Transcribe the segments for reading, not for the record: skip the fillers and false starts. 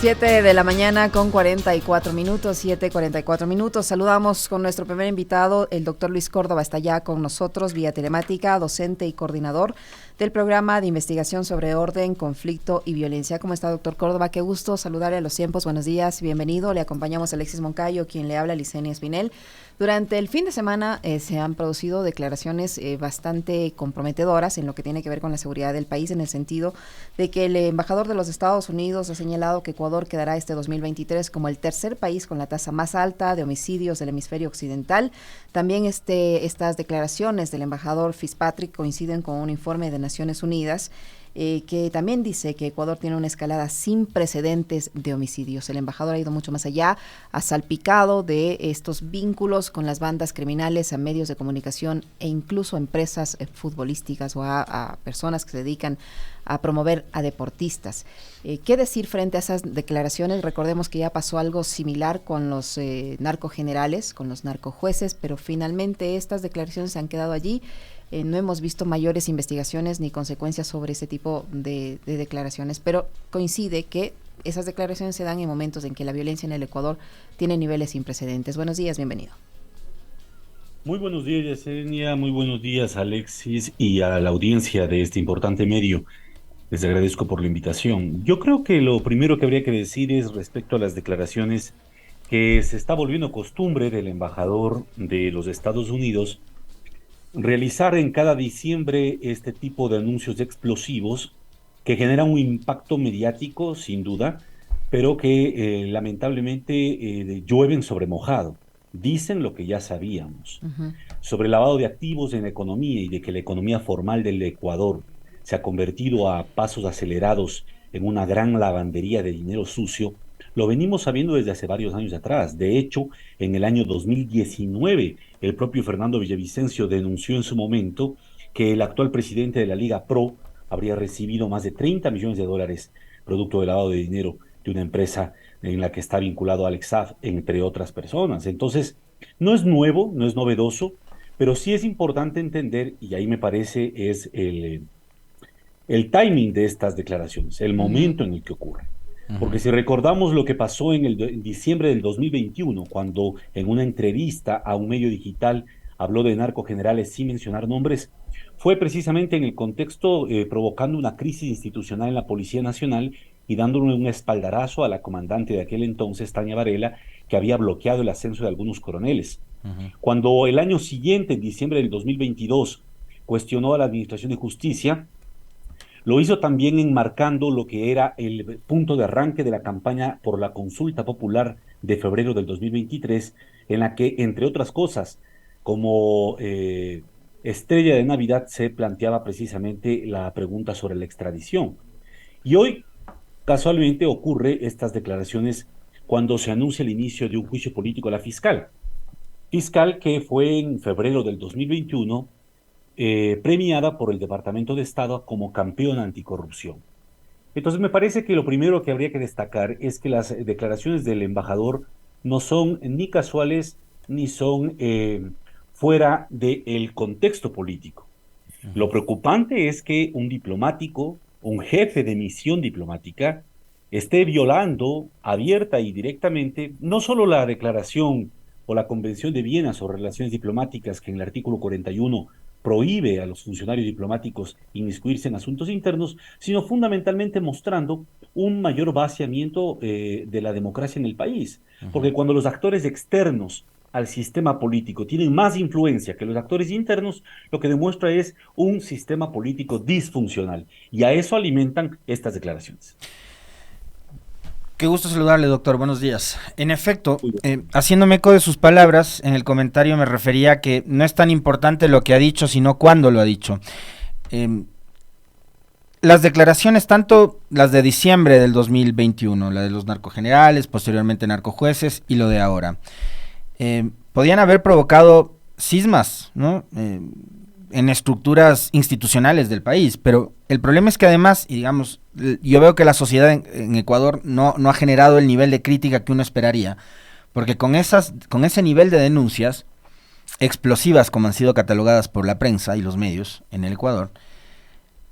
7 de la mañana con 44 minutos, 7:44 minutos. Saludamos con nuestro primer invitado, el doctor Luis Córdoba. Está ya con nosotros vía telemática, docente y coordinador del programa de investigación sobre orden, conflicto y violencia. ¿Cómo está, doctor Córdoba? Qué gusto saludarle a los tiempos. Buenos días, bienvenido. Le acompañamos Alexis Moncayo, quien le habla, Licenia Espinel. Durante el fin de semana se han producido declaraciones bastante comprometedoras en lo que tiene que ver con la seguridad del país, en el sentido de que el embajador de los Estados Unidos ha señalado que Ecuador quedará este 2023 como el tercer país con la tasa más alta de homicidios del hemisferio occidental. También estas declaraciones del embajador Fitzpatrick coinciden con un informe de Naciones Unidas que también dice que Ecuador tiene una escalada sin precedentes de homicidios. El embajador ha ido mucho más allá, ha salpicado de estos vínculos con las bandas criminales a medios de comunicación e incluso a empresas futbolísticas o a personas que se dedican a promover a deportistas. ¿Qué decir frente a esas declaraciones? Recordemos que ya pasó algo similar con los narcogenerales, con los narcojueces, pero finalmente estas declaraciones se han quedado allí. No hemos visto mayores investigaciones ni consecuencias sobre ese tipo de declaraciones, pero coincide que esas declaraciones se dan en momentos en que la violencia en el Ecuador tiene niveles sin precedentes. Buenos días, bienvenido. Muy buenos días, Yesenia, muy buenos días, Alexis, y a la audiencia de este importante medio. Les agradezco por la invitación. Yo creo que lo primero que habría que decir es respecto a las declaraciones que se está volviendo costumbre del embajador de los Estados Unidos realizar en cada diciembre este tipo de anuncios explosivos que generan un impacto mediático, sin duda, pero que lamentablemente llueven sobre mojado. Dicen lo que ya sabíamos sobre el lavado de activos en la economía y de que la economía formal del Ecuador se ha convertido a pasos acelerados en una gran lavandería de dinero sucio. Lo venimos sabiendo desde hace varios años atrás. De hecho, en el año 2019, el propio Fernando Villavicencio denunció en su momento que el actual presidente de la Liga Pro habría recibido más de 30 millones de dólares producto del lavado de dinero de una empresa en la que está vinculado Alex Saab, entre otras personas. Entonces, no es nuevo, no es novedoso, pero sí es importante entender, y ahí me parece es el timing de estas declaraciones, el momento en el que ocurre. Porque si recordamos lo que pasó en diciembre del 2021, cuando en una entrevista a un medio digital habló de narcogenerales sin mencionar nombres, fue precisamente en el contexto provocando una crisis institucional en la Policía Nacional y dándole un espaldarazo a la comandante de aquel entonces, Tania Varela, que había bloqueado el ascenso de algunos coroneles. Cuando el año siguiente, en diciembre del 2022, cuestionó a la Administración de Justicia, lo hizo también enmarcando lo que era el punto de arranque de la campaña por la consulta popular de febrero del 2023, en la que, entre otras cosas, como estrella de Navidad se planteaba precisamente la pregunta sobre la extradición. Y hoy, casualmente, ocurre estas declaraciones cuando se anuncia el inicio de un juicio político a la fiscal que fue en febrero del 2021, premiada por el Departamento de Estado como campeona anticorrupción. Entonces me parece que lo primero que habría que destacar es que las declaraciones del embajador no son ni casuales ni son fuera del contexto político. Lo preocupante es que un diplomático, un jefe de misión diplomática, esté violando abierta y directamente no solo la declaración o la Convención de Viena sobre relaciones diplomáticas, que en el artículo 41 prohíbe a los funcionarios diplomáticos inmiscuirse en asuntos internos, sino fundamentalmente mostrando un mayor vaciamiento de la democracia en el país. Porque cuando los actores externos al sistema político tienen más influencia que los actores internos, lo que demuestra es un sistema político disfuncional. Y a eso alimentan estas declaraciones. Qué gusto saludarle, doctor. Buenos días. En efecto, haciéndome eco de sus palabras, en el comentario me refería a que no es tan importante lo que ha dicho, sino cuándo lo ha dicho. Las declaraciones, tanto las de diciembre del 2021, la de los narcogenerales, posteriormente narcojueces y lo de ahora, podían haber provocado cismas, ¿no? En estructuras institucionales del país, pero el problema es que además, y digamos, yo veo que la sociedad en Ecuador no ha generado el nivel de crítica que uno esperaría, porque con ese nivel de denuncias explosivas como han sido catalogadas por la prensa y los medios en el Ecuador,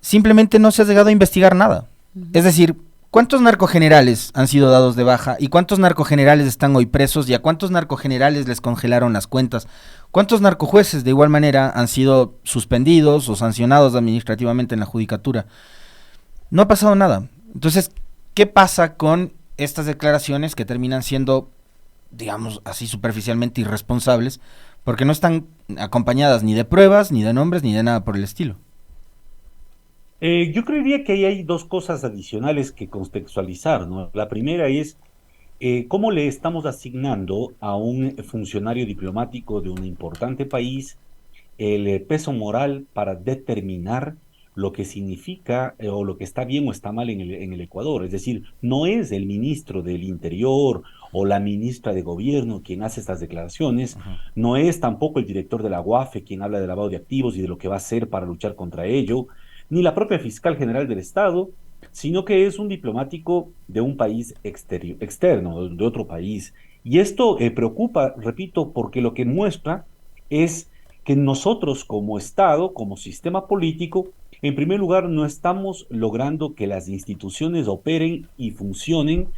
simplemente no se ha llegado a investigar nada. Es decir, ¿Cuántos narcogenerales han sido dados de baja? ¿Y cuántos narcogenerales están hoy presos? ¿Y a cuántos narcogenerales les congelaron las cuentas? ¿Cuántos narcojueces de igual manera han sido suspendidos o sancionados administrativamente en la judicatura? No ha pasado nada. Entonces, ¿qué pasa con estas declaraciones que terminan siendo, digamos así superficialmente, irresponsables? Porque no están acompañadas ni de pruebas, ni de nombres, ni de nada por el estilo. Yo creería que ahí hay dos cosas adicionales que contextualizar, ¿no? La primera es cómo le estamos asignando a un funcionario diplomático de un importante país el peso moral para determinar lo que significa o lo que está bien o está mal en el Ecuador. Es decir, no es el ministro del Interior o la ministra de Gobierno quien hace estas declaraciones, no es tampoco el director de la UAFE quien habla de lavado de activos y de lo que va a hacer para luchar contra ello, ni la propia fiscal general del Estado, sino que es un diplomático de un país externo, de otro país. Y esto preocupa, repito, porque lo que muestra es que nosotros como Estado, como sistema político, en primer lugar, no estamos logrando que las instituciones operen y funcionen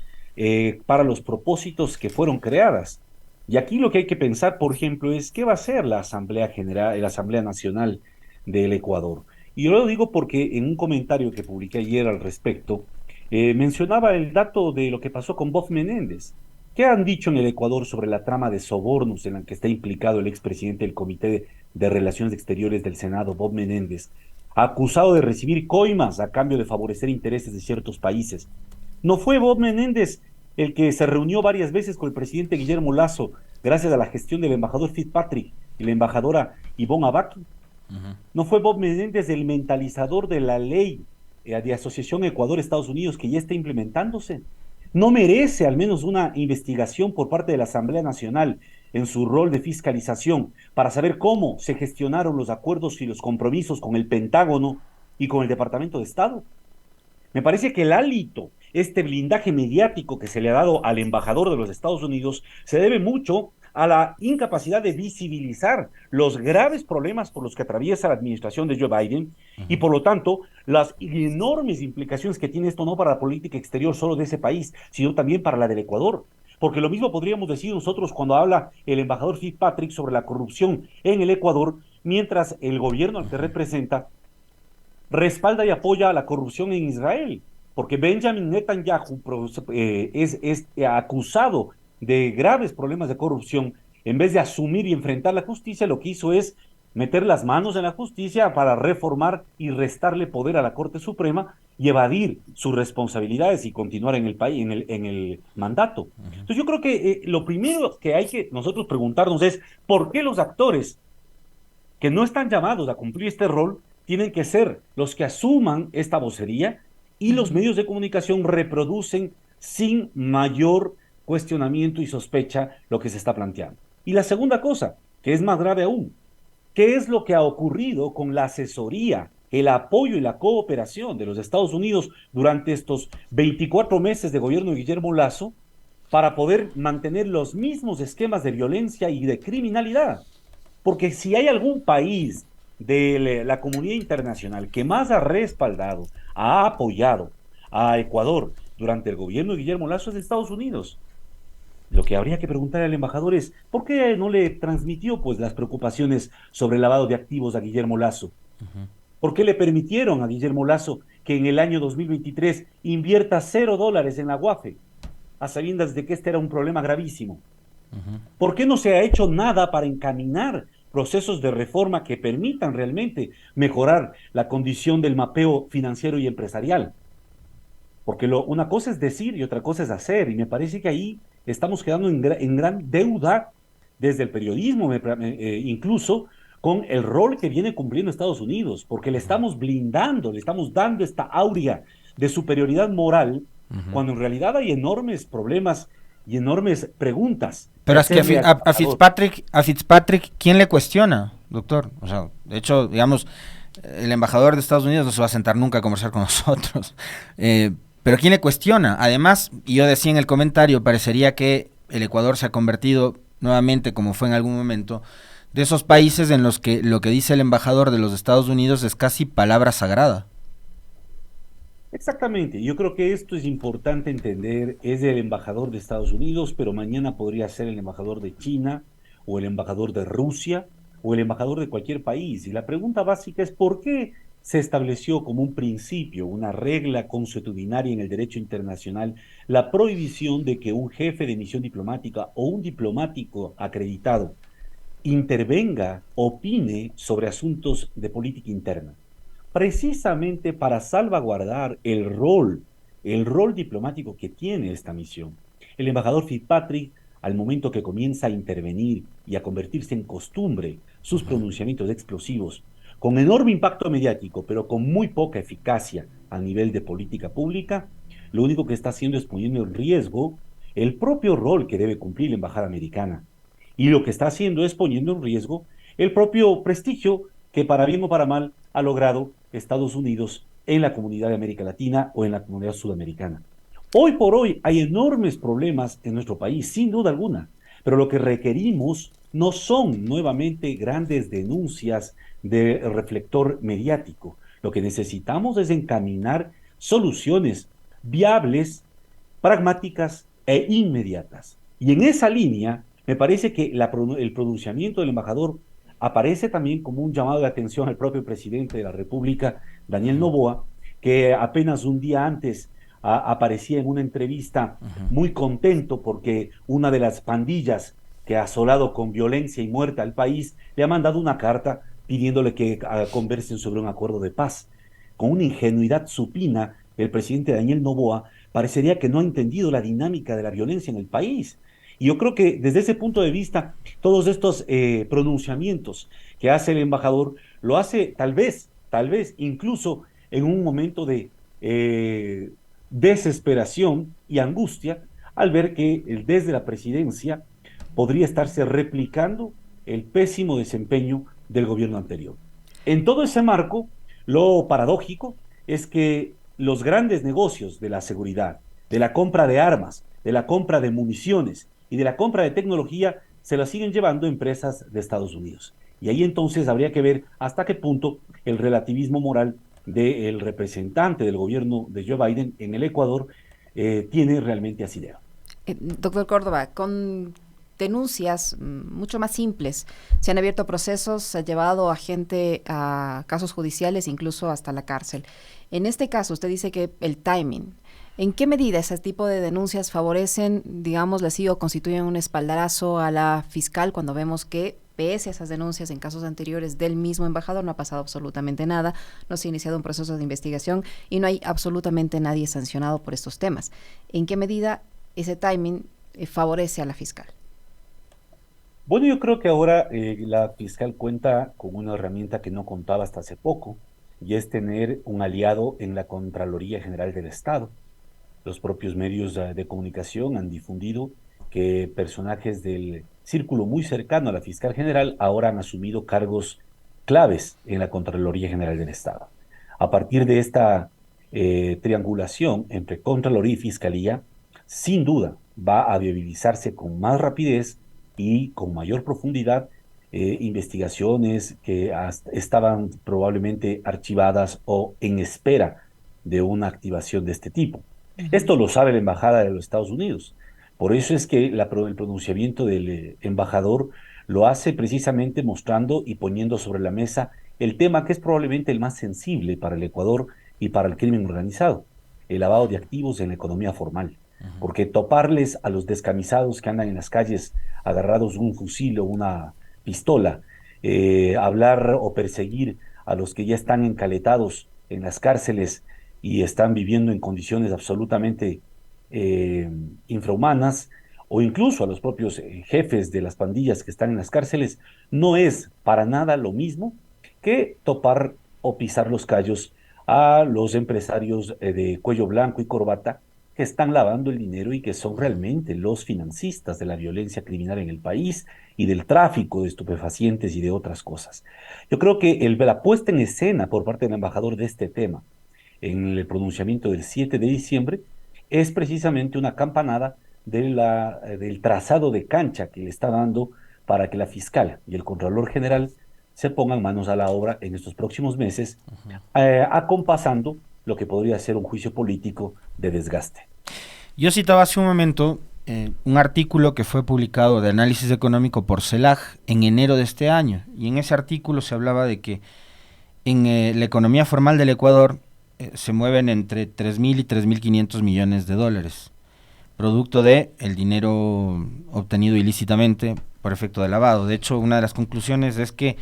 para los propósitos que fueron creadas. Y aquí lo que hay que pensar, por ejemplo, es qué va a hacer la Asamblea General, la Asamblea Nacional del Ecuador. Y yo lo digo porque en un comentario que publiqué ayer al respecto, mencionaba el dato de lo que pasó con Bob Menéndez. ¿Qué han dicho en el Ecuador sobre la trama de sobornos en la que está implicado el expresidente del Comité de Relaciones Exteriores del Senado, Bob Menéndez, acusado de recibir coimas a cambio de favorecer intereses de ciertos países? ¿No fue Bob Menéndez el que se reunió varias veces con el presidente Guillermo Lasso gracias a la gestión del embajador Fitzpatrick y la embajadora Ivonne Abaqui? ¿No fue Bob Menéndez el mentalizador de la ley de asociación Ecuador-Estados Unidos que ya está implementándose? ¿No merece al menos una investigación por parte de la Asamblea Nacional en su rol de fiscalización para saber cómo se gestionaron los acuerdos y los compromisos con el Pentágono y con el Departamento de Estado? Me parece que el hálito, este blindaje mediático que se le ha dado al embajador de los Estados Unidos, se debe mucho a la incapacidad de visibilizar los graves problemas por los que atraviesa la administración de Joe Biden y por lo tanto las enormes implicaciones que tiene esto no para la política exterior solo de ese país, sino también para la del Ecuador. Porque lo mismo podríamos decir nosotros cuando habla el embajador Fitzpatrick sobre la corrupción en el Ecuador, mientras el gobierno al que representa respalda y apoya a la corrupción en Israel, porque Benjamin Netanyahu es acusado de graves problemas de corrupción. En vez de asumir y enfrentar la justicia, lo que hizo es meter las manos en la justicia para reformar y restarle poder a la Corte Suprema y evadir sus responsabilidades y continuar en el país, en el mandato. Entonces yo creo que lo primero que hay que nosotros preguntarnos es ¿por qué los actores que no están llamados a cumplir este rol tienen que ser los que asuman esta vocería y los medios de comunicación reproducen sin mayor cuestionamiento y sospecha lo que se está planteando? Y la segunda cosa, que es más grave aún, ¿qué es lo que ha ocurrido con la asesoría, el apoyo y la cooperación de los Estados Unidos durante estos 24 meses de gobierno de Guillermo Lasso para poder mantener los mismos esquemas de violencia y de criminalidad? Porque si hay algún país de la comunidad internacional que más ha respaldado, ha apoyado a Ecuador durante el gobierno de Guillermo Lasso es Estados Unidos. Lo que habría que preguntar al embajador es, ¿por qué no le transmitió pues las preocupaciones sobre el lavado de activos a Guillermo Lasso? ¿Por qué le permitieron a Guillermo Lasso que en el año 2023 invierta $0 en la UAFE, a sabiendas de que este era un problema gravísimo? ¿Por qué no se ha hecho nada para encaminar procesos de reforma que permitan realmente mejorar la condición del mapeo financiero y empresarial? Porque una cosa es decir y otra cosa es hacer, y me parece que ahí estamos quedando en gran deuda desde el periodismo, incluso con el rol que viene cumpliendo Estados Unidos, porque le estamos blindando, le estamos dando esta aurea de superioridad moral, cuando en realidad hay enormes problemas y enormes preguntas. Pero es que a Fitzpatrick, ¿quién le cuestiona, doctor? O sea, de hecho, digamos, el embajador de Estados Unidos no se va a sentar nunca a conversar con nosotros. Pero ¿quién le cuestiona? Además, y yo decía en el comentario, parecería que el Ecuador se ha convertido nuevamente, como fue en algún momento, de esos países en los que lo que dice el embajador de los Estados Unidos es casi palabra sagrada. Exactamente, yo creo que esto es importante entender, es el embajador de Estados Unidos, pero mañana podría ser el embajador de China o el embajador de Rusia o el embajador de cualquier país. Y la pregunta básica es ¿por qué se estableció como un principio, una regla consuetudinaria en el derecho internacional, la prohibición de que un jefe de misión diplomática o un diplomático acreditado intervenga, opine sobre asuntos de política interna? Precisamente para salvaguardar el rol diplomático que tiene esta misión. El embajador Fitzpatrick, al momento que comienza a intervenir y a convertirse en costumbre sus pronunciamientos explosivos, con enorme impacto mediático, pero con muy poca eficacia a nivel de política pública, lo único que está haciendo es poniendo en riesgo el propio rol que debe cumplir la embajada americana. Y lo que está haciendo es poniendo en riesgo el propio prestigio que para bien o para mal ha logrado Estados Unidos en la comunidad de América Latina o en la comunidad sudamericana. Hoy por hoy hay enormes problemas en nuestro país, sin duda alguna, pero lo que requerimos no son nuevamente grandes denuncias de reflector mediático. Lo que necesitamos es encaminar soluciones viables, pragmáticas e inmediatas. Y en esa línea, me parece que el pronunciamiento del embajador aparece también como un llamado de atención al propio presidente de la República, Daniel Noboa, que apenas un día antes aparecía en una entrevista muy contento porque una de las pandillas que ha asolado con violencia y muerte al país le ha mandado una carta pidiéndole que conversen sobre un acuerdo de paz. Con una ingenuidad supina, el presidente Daniel Noboa parecería que no ha entendido la dinámica de la violencia en el país. Y yo creo que desde ese punto de vista, todos estos pronunciamientos que hace el embajador, lo hace tal vez, incluso en un momento de desesperación y angustia al ver que desde la presidencia podría estarse replicando el pésimo desempeño del gobierno anterior. En todo ese marco, lo paradójico es que los grandes negocios de la seguridad, de la compra de armas, de la compra de municiones y de la compra de tecnología se la siguen llevando empresas de Estados Unidos. Y ahí entonces habría que ver hasta qué punto el relativismo moral del representante del gobierno de Joe Biden en el Ecuador tiene realmente asidero. Doctor Córdoba, con denuncias mucho más simples, se han abierto procesos, se ha llevado a gente a casos judiciales, incluso hasta la cárcel. En este caso, usted dice que el timing, ¿en qué medida ese tipo de denuncias favorecen, digamos, les digo, constituyen un espaldarazo a la fiscal cuando vemos que pese a esas denuncias en casos anteriores del mismo embajador no ha pasado absolutamente nada, no se ha iniciado un proceso de investigación y no hay absolutamente nadie sancionado por estos temas? ¿En qué medida ese timing favorece a la fiscal? Bueno, yo creo que ahora la fiscal cuenta con una herramienta que no contaba hasta hace poco, y es tener un aliado en la Contraloría General del Estado. Los propios medios de comunicación han difundido que personajes del círculo muy cercano a la fiscal general ahora han asumido cargos claves en la Contraloría General del Estado. A partir de esta triangulación entre Contraloría y Fiscalía, sin duda va a viabilizarse con más rapidez y con mayor profundidad investigaciones que estaban probablemente archivadas o en espera de una activación de este tipo. Esto lo sabe la Embajada de los Estados Unidos. Por eso es que el pronunciamiento del embajador lo hace precisamente mostrando y poniendo sobre la mesa el tema que es probablemente el más sensible para el Ecuador y para el crimen organizado, el lavado de activos en la economía formal. Porque toparles a los descamisados que andan en las calles agarrados un fusil o una pistola, hablar o perseguir a los que ya están encaletados en las cárceles y están viviendo en condiciones absolutamente eh, infrahumanas, o incluso a los propios jefes de las pandillas que están en las cárceles, no es para nada lo mismo que topar o pisar los callos a los empresarios de cuello blanco y corbata que están lavando el dinero y que son realmente los financistas de la violencia criminal en el país y del tráfico de estupefacientes y de otras cosas. Yo creo que la puesta en escena por parte del embajador de este tema en el pronunciamiento del 7 de diciembre es precisamente una campanada del trazado de cancha que le está dando para que la fiscal y el Contralor General se pongan manos a la obra en estos próximos meses, acompasando lo que podría ser un juicio político de desgaste. Yo citaba hace un momento un artículo que fue publicado de análisis económico por CELAC en enero de este año, y en ese artículo se hablaba de que en la economía formal del Ecuador se mueven entre 3.000 y 3.500 millones de dólares, producto de el dinero obtenido ilícitamente por efecto de lavado. De hecho, una de las conclusiones es que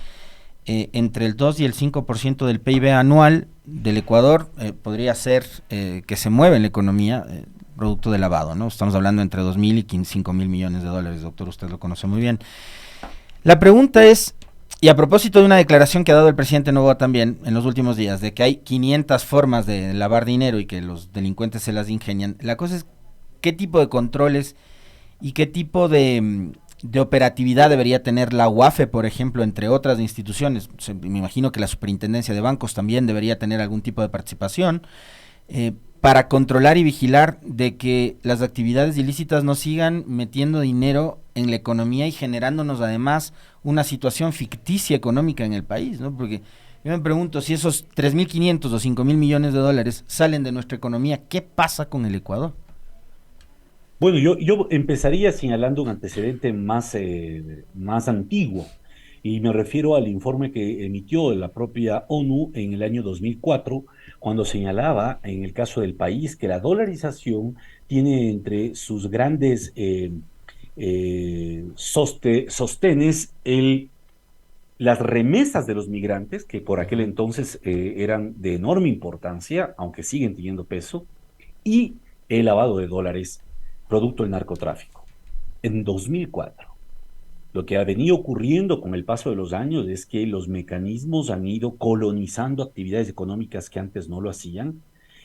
entre el 2 y el 5% del PIB anual del Ecuador podría ser que se mueve en la economía producto de lavado, ¿no? Estamos hablando entre 2.000 y 5.000 millones de dólares, doctor, usted lo conoce muy bien. La pregunta es, y a propósito de una declaración que ha dado el presidente Noboa también en los últimos días, de que hay 500 formas de lavar dinero y que los delincuentes se las ingenian, la cosa es qué tipo de controles y qué tipo de operatividad debería tener la UAFE, por ejemplo, entre otras instituciones. Me imagino que la Superintendencia de Bancos también debería tener algún tipo de participación para controlar y vigilar de que las actividades ilícitas no sigan metiendo dinero en la economía y generándonos además una situación ficticia económica en el país, ¿no? Porque yo me pregunto, si esos 3.500 o 5.000 millones de dólares salen de nuestra economía, ¿qué pasa con el Ecuador? Bueno, yo empezaría señalando un antecedente más antiguo, y me refiero al informe que emitió la propia ONU en el año 2004, cuando señalaba, en el caso del país, que la dolarización tiene entre sus grandes sostenes las remesas de los migrantes, que por aquel entonces eran de enorme importancia, aunque siguen teniendo peso, y el lavado de dólares producto del narcotráfico. En 2004, lo que ha venido ocurriendo con el paso de los años es que los mecanismos han ido colonizando actividades económicas que antes no lo hacían,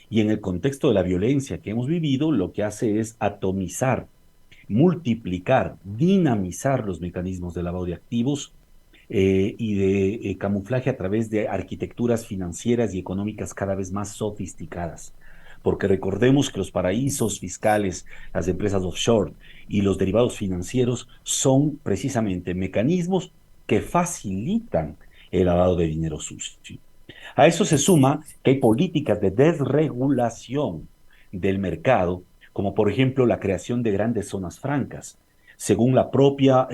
y en el contexto de la violencia que hemos vivido, lo que hace es atomizar, multiplicar, dinamizar los mecanismos de lavado de activos y de camuflaje a través de arquitecturas financieras y económicas cada vez más sofisticadas. Porque recordemos que los paraísos fiscales, las empresas offshore y los derivados financieros son precisamente mecanismos que facilitan el lavado de dinero sucio. A eso se suma que hay políticas de desregulación del mercado, como por ejemplo la creación de grandes zonas francas. Según la propia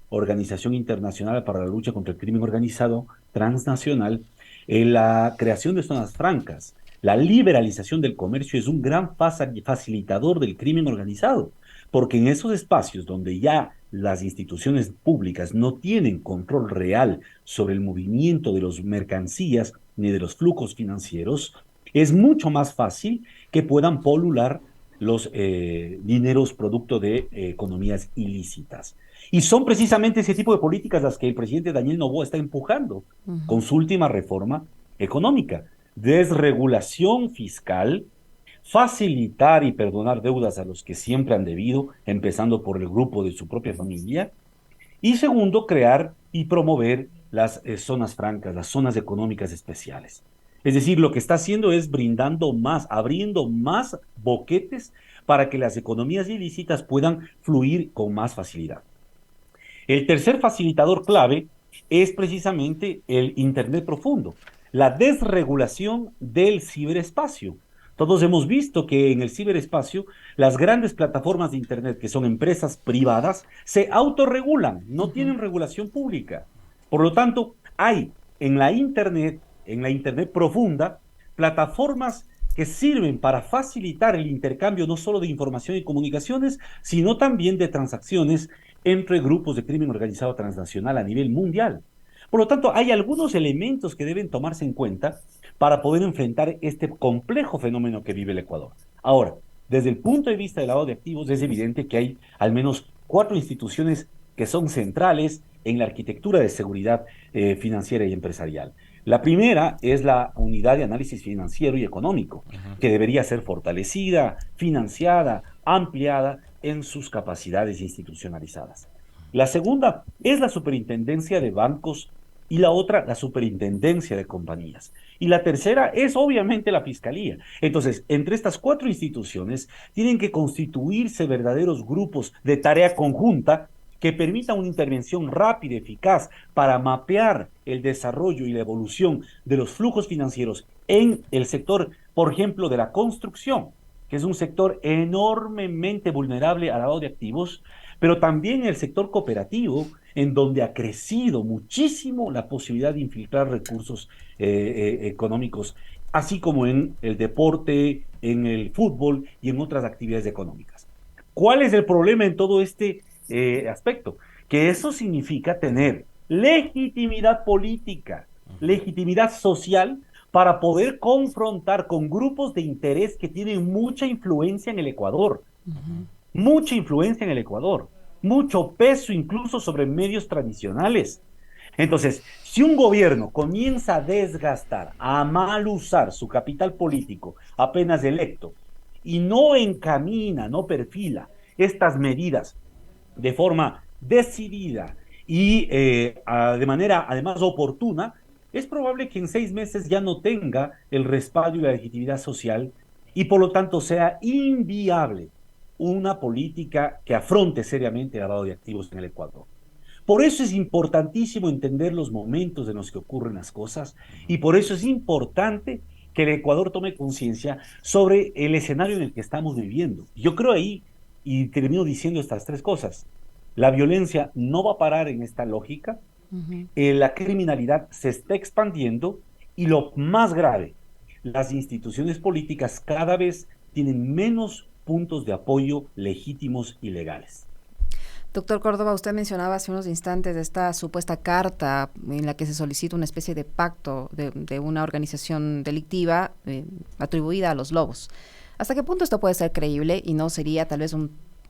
Organización Internacional para la Lucha contra el Crimen Organizado Transnacional, la creación de zonas francas, la liberalización del comercio es un gran facilitador del crimen organizado, porque en esos espacios donde ya las instituciones públicas no tienen control real sobre el movimiento de las mercancías ni de los flujos financieros, es mucho más fácil que puedan polular los dineros producto de economías ilícitas. Y son precisamente ese tipo de políticas las que el presidente Daniel Noboa está empujando con su última reforma económica. Desregulación fiscal, facilitar y perdonar deudas a los que siempre han debido, empezando por el grupo de su propia familia. Y segundo, crear y promover las zonas francas, las zonas económicas especiales. Es decir, lo que está haciendo es brindando más, abriendo más boquetes para que las economías ilícitas puedan fluir con más facilidad. El tercer facilitador clave es precisamente el Internet profundo, la desregulación del ciberespacio. Todos hemos visto que en el ciberespacio las grandes plataformas de Internet, que son empresas privadas, se autorregulan, no tienen regulación pública. Por lo tanto, hay en la Internet profunda, plataformas que sirven para facilitar el intercambio no solo de información y comunicaciones, sino también de transacciones entre grupos de crimen organizado transnacional a nivel mundial. Por lo tanto, hay algunos elementos que deben tomarse en cuenta para poder enfrentar este complejo fenómeno que vive el Ecuador. Ahora, desde el punto de vista del lavado de activos, es evidente que hay al menos 4 instituciones que son centrales en la arquitectura de seguridad financiera y empresarial. La primera es la Unidad de Análisis Financiero y Económico, que debería ser fortalecida, financiada, ampliada en sus capacidades institucionalizadas. La segunda es la Superintendencia de Bancos y la otra, la Superintendencia de Compañías. Y la tercera es obviamente la Fiscalía. Entonces, entre estas 4 instituciones tienen que constituirse verdaderos grupos de tarea conjunta que permitan una intervención rápida y eficaz para mapear el desarrollo y la evolución de los flujos financieros en el sector por ejemplo, de la construcción, que es un sector enormemente vulnerable al lavado de activos, pero también el sector cooperativo, en donde ha crecido muchísimo la posibilidad de infiltrar recursos económicos, así como en el deporte, en el fútbol y en otras actividades económicas. ¿Cuál es el problema en todo este aspecto? Que eso significa tener legitimidad política, legitimidad social para poder confrontar con grupos de interés que tienen mucha influencia en el Ecuador, mucha influencia en el Ecuador, mucho peso incluso sobre medios tradicionales. Entonces, si un gobierno comienza a desgastar, a mal usar su capital político apenas electo y no encamina, no perfila estas medidas de forma decidida y de manera además oportuna, es probable que en 6 meses ya no tenga el respaldo y la legitimidad social y por lo tanto sea inviable una política que afronte seriamente el lavado de activos en el Ecuador. Por eso es importantísimo entender los momentos en los que ocurren las cosas y por eso es importante que el Ecuador tome conciencia sobre el escenario en el que estamos viviendo. Yo creo ahí, y termino diciendo estas tres cosas, la violencia no va a parar en esta lógica, la criminalidad se está expandiendo y lo más grave, las instituciones políticas cada vez tienen menos puntos de apoyo legítimos y legales. Doctor Córdoba, usted mencionaba hace unos instantes esta supuesta carta en la que se solicita una especie de pacto de una organización delictiva atribuida a los Lobos. ¿Hasta qué punto esto puede ser creíble y no sería tal vez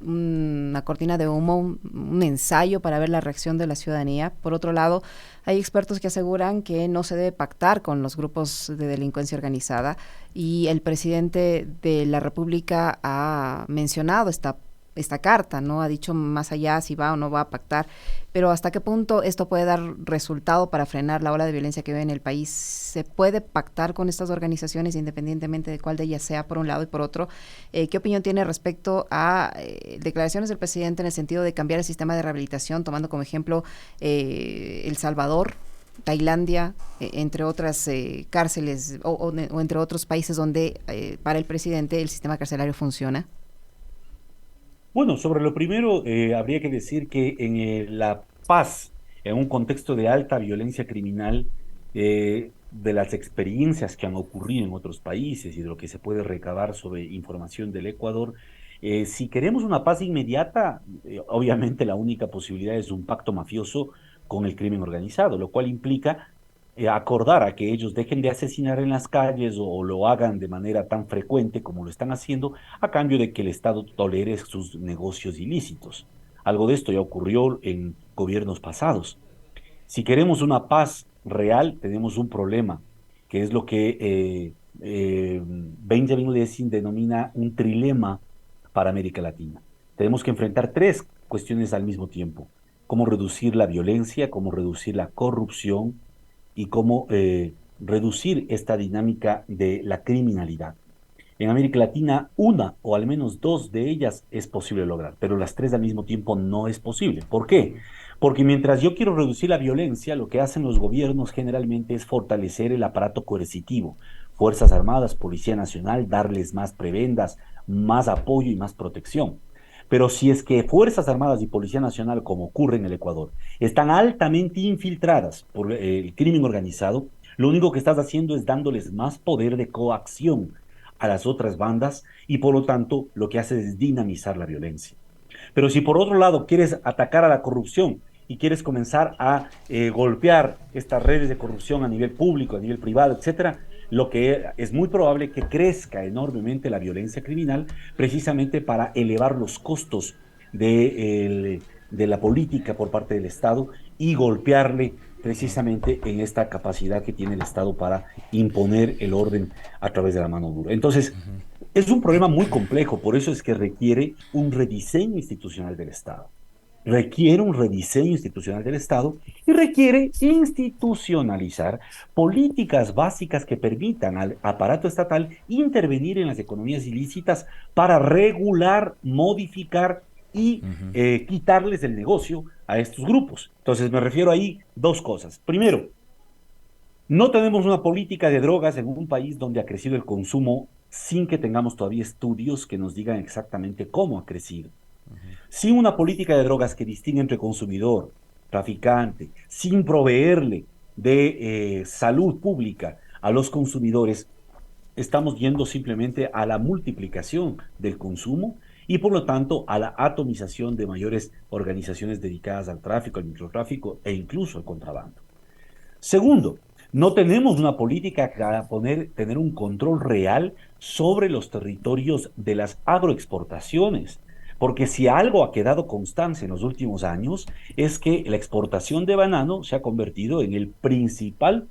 una cortina de humo, un ensayo para ver la reacción de la ciudadanía? Por otro lado, hay expertos que aseguran que no se debe pactar con los grupos de delincuencia organizada y el presidente de la República ha mencionado esta carta, ¿no? Ha dicho más allá si va o no va a pactar, pero ¿hasta qué punto esto puede dar resultado para frenar la ola de violencia que vive en el país? ¿Se puede pactar con estas organizaciones independientemente de cuál de ellas sea, por un lado, y por otro? ¿Qué opinión tiene respecto a declaraciones del presidente en el sentido de cambiar el sistema de rehabilitación, tomando como ejemplo El Salvador, Tailandia, entre otras cárceles o entre otros países donde para el presidente el sistema carcelario funciona? Bueno, sobre lo primero, habría que decir que en La Paz, en un contexto de alta violencia criminal, de las experiencias que han ocurrido en otros países y de lo que se puede recabar sobre información del Ecuador, si queremos una paz inmediata, obviamente la única posibilidad es un pacto mafioso con el crimen organizado, lo cual implica acordar a que ellos dejen de asesinar en las calles o lo hagan de manera tan frecuente como lo están haciendo, a cambio de que el Estado tolere sus negocios ilícitos. Algo de esto ya ocurrió en gobiernos pasados. Si queremos una paz real, tenemos un problema, que es lo que Benjamin Lessing denomina un trilema para América Latina. Tenemos que enfrentar tres cuestiones al mismo tiempo: cómo reducir la violencia, cómo reducir la corrupción y cómo reducir esta dinámica de la criminalidad. En América Latina, una o al menos dos de ellas es posible lograr, pero las tres al mismo tiempo no es posible. ¿Por qué? Porque mientras yo quiero reducir la violencia, lo que hacen los gobiernos generalmente es fortalecer el aparato coercitivo, Fuerzas Armadas, Policía Nacional, darles más prebendas, más apoyo y más protección. Pero si es que Fuerzas Armadas y Policía Nacional, como ocurre en el Ecuador, están altamente infiltradas por el crimen organizado, lo único que estás haciendo es dándoles más poder de coacción a las otras bandas y por lo tanto lo que haces es dinamizar la violencia. Pero si por otro lado quieres atacar a la corrupción y quieres comenzar a golpear estas redes de corrupción a nivel público, a nivel privado, etcétera, lo que es muy probable que crezca enormemente la violencia criminal precisamente para elevar los costos de la política por parte del Estado y golpearle precisamente en esta capacidad que tiene el Estado para imponer el orden a través de la mano dura. Entonces, es un problema muy complejo, por eso es que requiere un rediseño institucional del Estado. Requiere un rediseño institucional del Estado y requiere institucionalizar políticas básicas que permitan al aparato estatal intervenir en las economías ilícitas para regular, modificar y quitarles el negocio a estos grupos. Entonces me refiero ahí dos cosas. Primero, No tenemos una política de drogas en un país donde ha crecido el consumo sin que tengamos todavía estudios que nos digan exactamente cómo ha crecido. Sin una política de drogas que distingue entre consumidor, traficante, sin proveerle de salud pública a los consumidores, estamos yendo simplemente a la multiplicación del consumo y por lo tanto a la atomización de mayores organizaciones dedicadas al tráfico, al microtráfico e incluso al contrabando. Segundo, no tenemos una política para tener un control real sobre los territorios de las agroexportaciones. Porque si algo ha quedado constancia en los últimos años es que la exportación de banano se ha convertido en el principal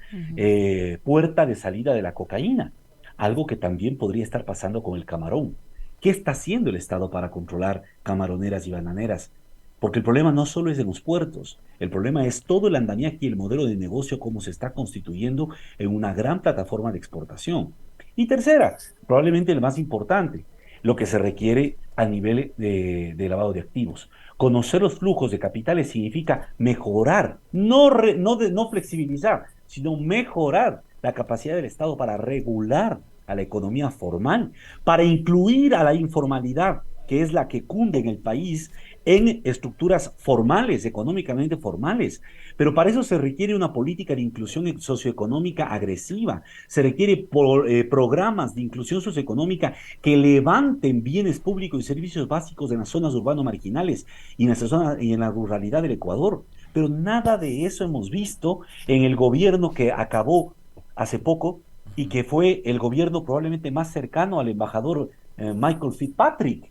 puerta de salida de la cocaína, algo que también podría estar pasando con el camarón. ¿Qué está haciendo el Estado para controlar camaroneras y bananeras? Porque el problema no solo es en los puertos, el problema es todo el andamiaje y el modelo de negocio cómo se está constituyendo en una gran plataforma de exportación. Y tercera, probablemente el más importante, lo que se requiere a nivel de lavado de activos. Conocer los flujos de capitales significa mejorar, no flexibilizar, sino mejorar la capacidad del Estado para regular a la economía formal, para incluir a la informalidad, que es la que cunde en el país, en estructuras formales, económicamente formales. Pero para eso se requiere una política de inclusión socioeconómica agresiva, se requiere programas de inclusión socioeconómica que levanten bienes públicos y servicios básicos en las zonas urbano marginales y en la ruralidad del Ecuador. Pero nada de eso hemos visto en el gobierno que acabó hace poco y que fue el gobierno probablemente más cercano al embajador Michael Fitzpatrick.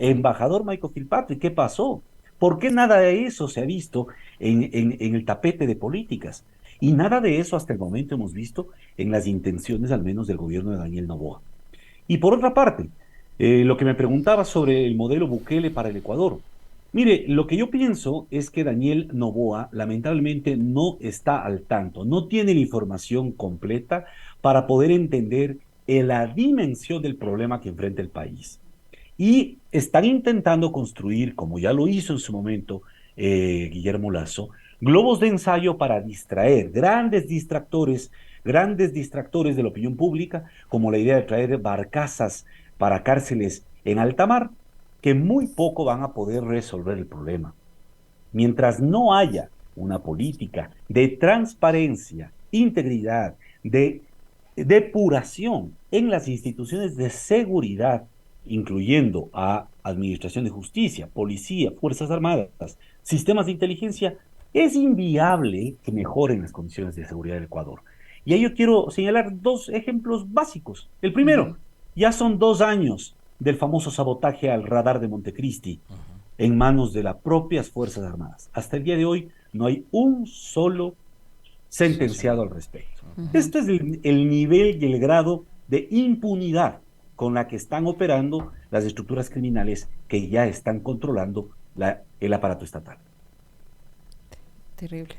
Embajador Michael Fitzpatrick, ¿qué pasó? ¿Por qué nada de eso se ha visto en el tapete de políticas? Y nada de eso hasta el momento hemos visto en las intenciones al menos del gobierno de Daniel Noboa. Y por otra parte, lo que me preguntaba sobre el modelo Bukele para el Ecuador. Mire, lo que yo pienso es que Daniel Noboa lamentablemente no está al tanto, no tiene la información completa para poder entender la dimensión del problema que enfrenta el país. Y están intentando construir, como ya lo hizo en su momento Guillermo Lasso, globos de ensayo para distraer, grandes distractores de la opinión pública, como la idea de traer barcazas para cárceles en alta mar, que muy poco van a poder resolver el problema. Mientras no haya una política de transparencia, integridad, de depuración en las instituciones de seguridad, incluyendo a Administración de Justicia, Policía, Fuerzas Armadas, sistemas de inteligencia, es inviable que mejoren las condiciones de seguridad del Ecuador. Y ahí yo quiero señalar dos ejemplos básicos. El primero, ya son 2 años del famoso sabotaje al radar de Montecristi en manos de las propias Fuerzas Armadas. Hasta el día de hoy no hay un solo sentenciado al respecto. Este es el nivel y el grado de impunidad con la que están operando las estructuras criminales que ya están controlando el aparato estatal. Terrible.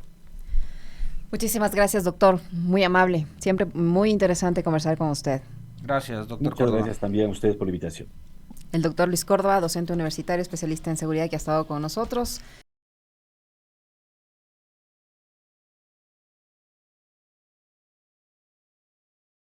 Muchísimas gracias, doctor. Muy amable. Siempre muy interesante conversar con usted. Gracias, doctor. Muchas gracias también a ustedes por la invitación. El doctor Luis Córdoba, docente universitario, especialista en seguridad, que ha estado con nosotros.